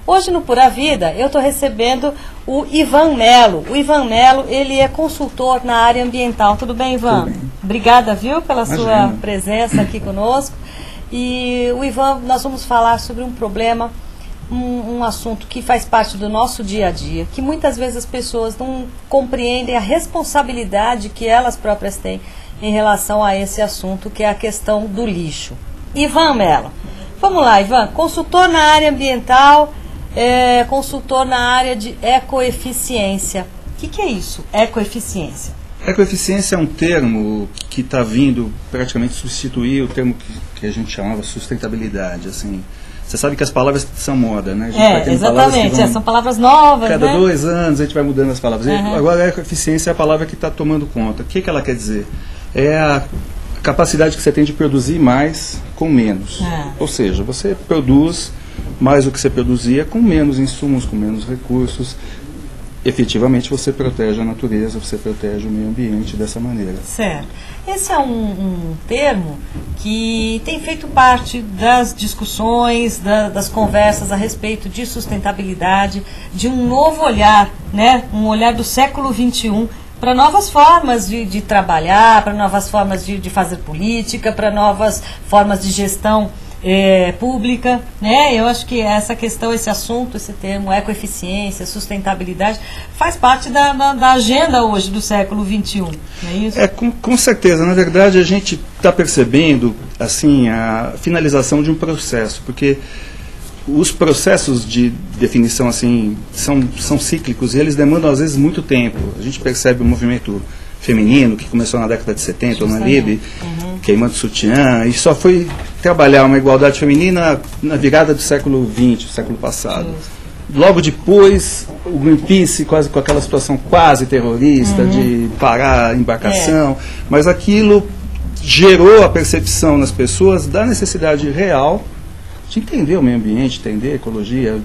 Hoje no Pura Vida eu estou recebendo o Ivan Melo. O Ivan Melo, ele é consultor na área ambiental. Tudo bem, Ivan? Tudo bem. Obrigada, viu, pela Imagina. sua presença aqui conosco. E o Ivan, nós vamos falar sobre um problema, um assunto que faz parte do nosso dia a dia, que muitas vezes as pessoas não compreendem a responsabilidade que elas próprias têm em relação a esse assunto, que é a questão do lixo. Ivan Melo, vamos lá, Ivan, consultor na área ambiental, consultor na área de ecoeficiência. O que é isso, ecoeficiência? Ecoeficiência é um termo que está vindo praticamente substituir o termo que a gente chamava sustentabilidade. Assim. Você sabe que as palavras são moda, né? A gente vai tendo exatamente, palavras são palavras novas, cada né? 2 anos a gente vai mudando as palavras. Agora a ecoeficiência é a palavra que está tomando conta. O que ela quer dizer? É a capacidade que você tem de produzir mais com menos. Ou seja, você produz mais do que você produzia com menos insumos, com menos recursos. Efetivamente você protege a natureza, você protege o meio ambiente dessa maneira. Certo. Esse é um termo que tem feito parte das discussões, das conversas a respeito de sustentabilidade, de um novo olhar, né? Um olhar do século XXI, para novas formas de trabalhar, para novas formas de fazer política, para novas formas de gestão pública, né? Eu acho que essa questão, esse assunto, esse termo, ecoeficiência, sustentabilidade, faz parte da agenda hoje do século XXI, não é isso? Com certeza. Na verdade, a gente está percebendo assim, a finalização de um processo, porque os processos de definição assim, são cíclicos e eles demandam às vezes muito tempo. A gente percebe o movimento feminino, que começou na década de 70, o Malib, queimando sutiã, e só foi trabalhar uma igualdade feminina na virada do século XX, século passado. Logo depois, o Greenpeace, quase com aquela situação quase terrorista, de parar a embarcação, mas aquilo gerou a percepção nas pessoas da necessidade real de entender o meio ambiente, entender a ecologia,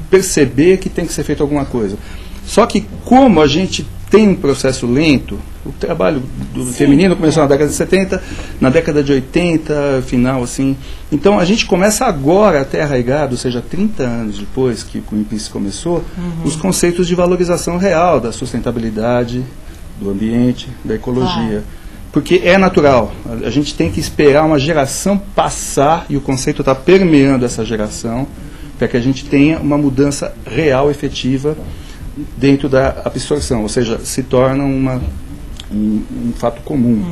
perceber que tem que ser feito alguma coisa. Só que como a gente tem um processo lento, o trabalho do feminino começou na década de 70, na década de 80, final assim. Então a gente começa agora a ter arraigado, ou seja, 30 anos depois que o Greenpeace começou, os conceitos de valorização real da sustentabilidade, do ambiente, da ecologia. Porque é natural, a gente tem que esperar uma geração passar e o conceito está permeando essa geração para que a gente tenha uma mudança real, efetiva, dentro da absorção, ou seja, se torna um fato comum.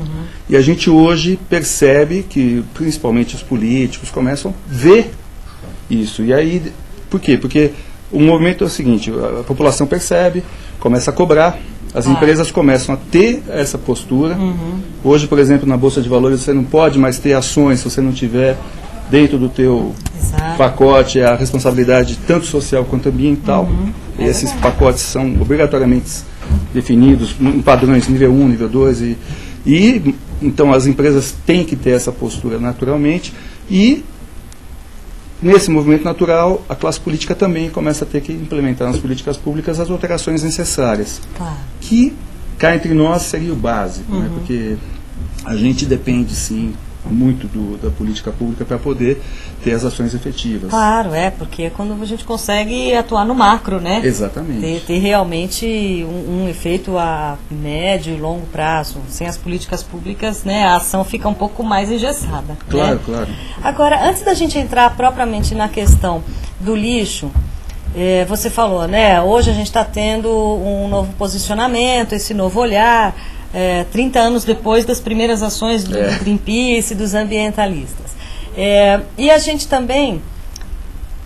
E a gente hoje percebe que, principalmente os políticos, começam a ver isso. E aí, por quê? Porque o movimento é o seguinte, a população percebe, começa a cobrar, as empresas começam a ter essa postura. Hoje, por exemplo, na Bolsa de Valores, você não pode mais ter ações se você não tiver dentro do teu pacote a responsabilidade tanto social quanto ambiental. E esses pacotes são obrigatoriamente definidos em padrões nível 1, nível 2. E então as empresas têm que ter essa postura naturalmente. E nesse movimento natural, a classe política também começa a ter que implementar nas políticas públicas as alterações necessárias. Que, cá entre nós, seria o básico, né? Porque a gente depende, sim, muito da política pública para poder ter as ações efetivas. Claro, porque é quando a gente consegue atuar no macro, né? Exatamente. Ter realmente um efeito a médio e longo prazo. Sem as políticas públicas, né, a ação fica um pouco mais engessada. Claro, né? claro. Agora, antes da gente entrar propriamente na questão do lixo, você falou, né? Hoje a gente está tendo um novo posicionamento, esse novo olhar, 30 anos depois das primeiras ações do Greenpeace e dos ambientalistas. E a gente também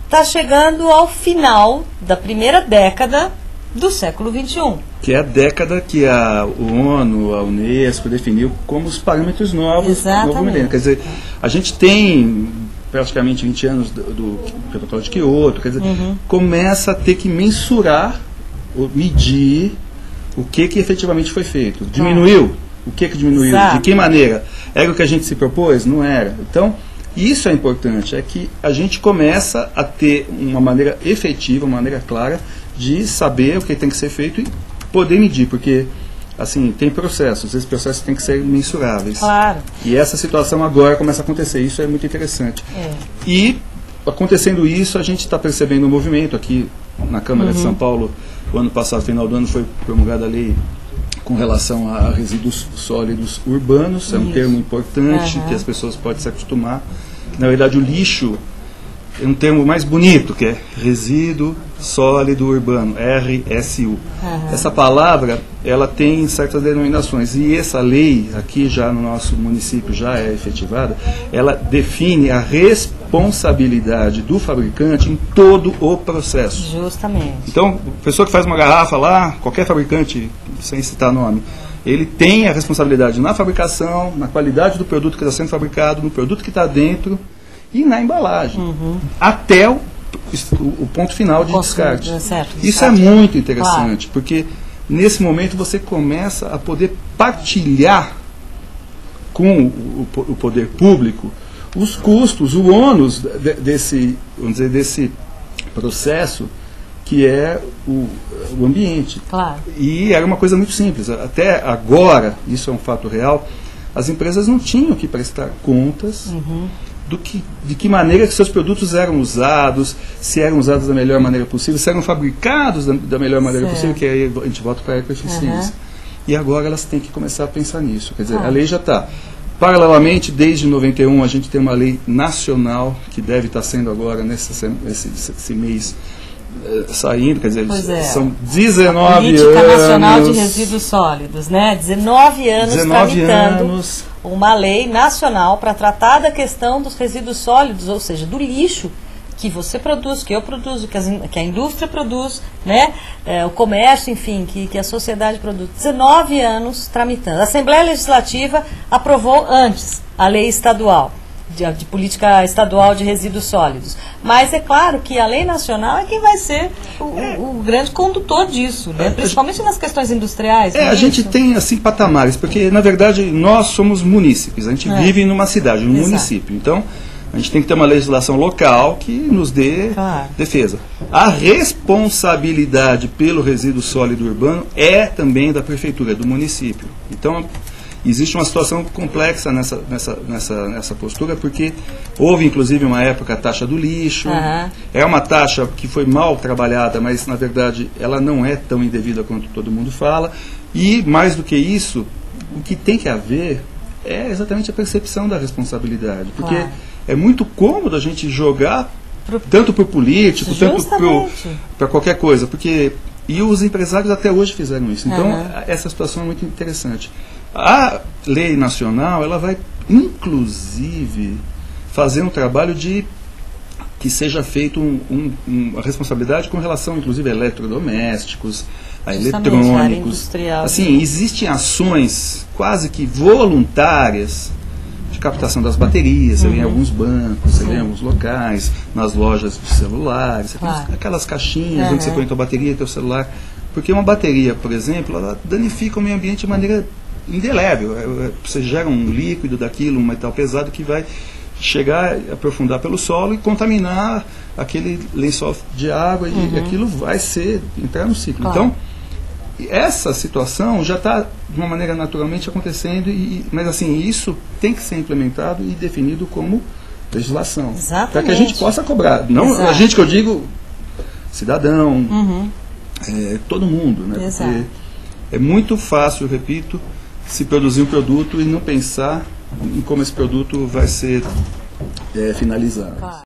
está chegando ao final da primeira década do século XXI. Que é a década que a ONU, a Unesco definiu como os parâmetros novos do novo milênio. Quer dizer, a gente tem praticamente 20 anos do Protocolo de Kyoto, quer dizer, começa a ter que mensurar, medir o que efetivamente foi feito. Diminuiu? O que diminuiu? De que maneira? Era o que a gente se propôs? Não era. Então, isso é importante, é que a gente começa a ter uma maneira efetiva, uma maneira clara de saber o que tem que ser feito e poder medir, porque assim, tem processos, esses processos têm que ser mensuráveis. Claro. E essa situação agora começa a acontecer, isso é muito interessante. E, acontecendo isso, a gente está percebendo um movimento aqui na Câmara de São Paulo. O ano passado, final do ano, foi promulgada a lei com relação a resíduos sólidos urbanos. É um termo importante que as pessoas podem se acostumar. Na verdade, o lixo é um termo mais bonito, que é resíduo sólido urbano, RSU. Essa palavra, ela tem certas denominações, e essa lei, aqui já no nosso município, já é efetivada, ela define a responsabilidade do fabricante em todo o processo. Justamente. Então, a pessoa que faz uma garrafa lá, qualquer fabricante, sem citar nome, ele tem a responsabilidade na fabricação, na qualidade do produto que está sendo fabricado, no produto que está dentro, e na embalagem, até o ponto final de descarte. Isso é muito interessante, porque nesse momento você começa a poder partilhar com o poder público os custos, o ônus desse, vamos dizer, desse processo que é o ambiente. E era uma coisa muito simples. Até agora, isso é um fato real, as empresas não tinham que prestar contas de que maneira que seus produtos eram usados, se eram usados da melhor maneira possível, se eram fabricados da melhor maneira possível, que aí a gente volta para a ecoeficiência. E agora elas têm que começar a pensar nisso. Quer dizer, a lei já está. Paralelamente, desde 91, a gente tem uma lei nacional, que deve estar sendo agora, esse mês, saindo, quer dizer, são 19 anos. Política Nacional de Resíduos Sólidos, né? 19 anos tramitando uma lei nacional para tratar da questão dos resíduos sólidos, ou seja, do lixo que você produz, que eu produzo, que a indústria produz, né? O comércio, enfim, que a sociedade produz. 19 anos tramitando. A Assembleia Legislativa aprovou antes a lei estadual, de política estadual de resíduos sólidos. Mas é claro que a lei nacional é quem vai ser o grande condutor disso, né? Principalmente nas questões industriais. A gente tem assim patamares, porque na verdade nós somos munícipes, a gente vive numa cidade, num município. Então a gente tem que ter uma legislação local que nos dê defesa. A responsabilidade pelo resíduo sólido urbano é também da prefeitura, do município. Então existe uma situação complexa nessa postura, porque houve inclusive uma época a taxa do lixo. É uma taxa que foi mal trabalhada, mas na verdade ela não é tão indevida quanto todo mundo fala. E mais do que isso, o que tem que haver é exatamente a percepção da responsabilidade. Porque é muito cômodo a gente jogar tanto para o político, tanto para qualquer coisa. E os empresários até hoje fizeram isso. Então essa situação é muito interessante. A lei nacional, ela vai, inclusive, fazer um trabalho de que seja feito uma responsabilidade com relação, inclusive, a eletrodomésticos, a eletrônicos. Assim, existem ações quase que voluntárias de captação das baterias. Você vê em alguns bancos, você vê em alguns locais, nas lojas de celulares, aquelas caixinhas onde você põe a tua bateria e teu celular. Porque uma bateria, por exemplo, ela danifica o meio ambiente de maneira indelével. Você gera um líquido daquilo, um metal pesado que vai chegar, aprofundar pelo solo e contaminar aquele lençol de água, e aquilo vai entrar no ciclo. Então, essa situação já está de uma maneira naturalmente acontecendo, mas assim, isso tem que ser implementado e definido como legislação, para que a gente possa cobrar. Não a gente, que eu digo, cidadão, todo mundo, né? Porque é muito fácil, repito, se produzir um produto e não pensar em como esse produto vai ser finalizado.